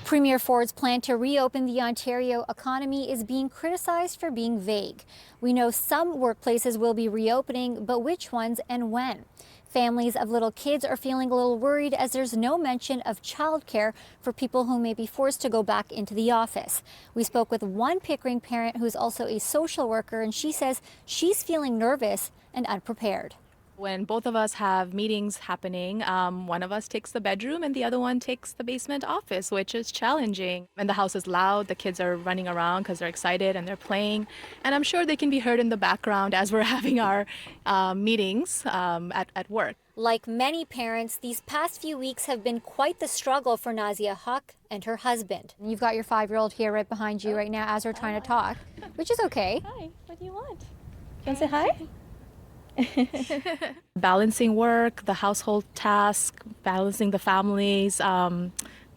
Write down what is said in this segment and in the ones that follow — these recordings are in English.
Premier Ford's plan to reopen the Ontario economy is being criticized for being vague. We know some workplaces will be reopening, but which ones and when? Families of little kids are feeling a little worried as there's no mention of childcare for people who may be forced to go back into the office. We spoke with one Pickering parent who's also a social worker, and she says she's feeling nervous and unprepared. When both of us have meetings happening, one of us takes the bedroom and the other one takes the basement office, which is challenging. And the house is loud, the kids are running around because they're excited and they're playing. And I'm sure they can be heard in the background as we're having our meetings at work. Like many parents, these past few weeks have been quite the struggle for Maleeha Sheikh and her husband. You've got your 5-year-old here right behind you right now as we're trying to talk, which is okay. Hi, what do you want? Can I say hi? Balancing work, the household task, balancing the families,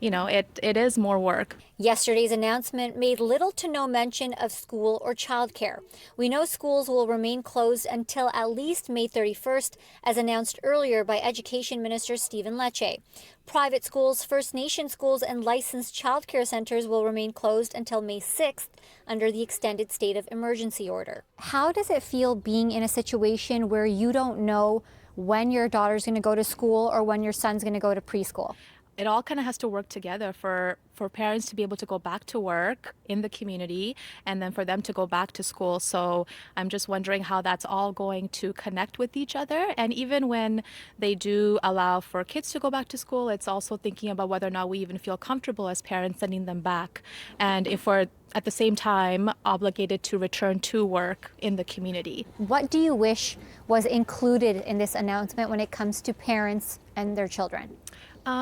it is more work. Yesterday's announcement made little to no mention of school or childcare. We know schools will remain closed until at least May 31st, as announced earlier by Education Minister Stephen Lecce. Private schools, First Nation schools, and licensed childcare centers will remain closed until May 6th under the extended state of emergency order. How does it feel being in a situation where you don't know when your daughter's going to go to school or when your son's going to go to preschool? It all kind of has to work together for parents to be able to go back to work in the community and then for them to go back to school. So I'm just wondering how that's all going to connect with each other. And even when they do allow for kids to go back to school, it's also thinking about whether or not we even feel comfortable as parents sending them back. And if we're at the same time obligated to return to work in the community. What do you wish was included in this announcement when it comes to parents and their children?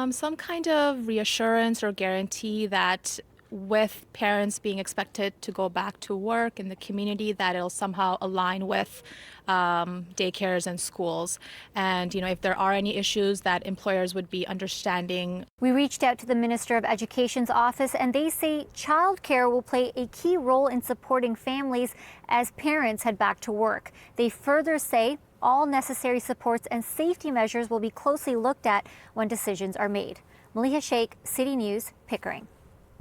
Some kind of reassurance or guarantee that with parents being expected to go back to work in the community, that it'll somehow align with daycares and schools. And, if there are any issues, that employers would be understanding. We reached out to the Minister of Education's office, and they say childcare will play a key role in supporting families as parents head back to work. They further say all necessary supports and safety measures will be closely looked at when decisions are made. Maleeha Sheikh, City News, Pickering.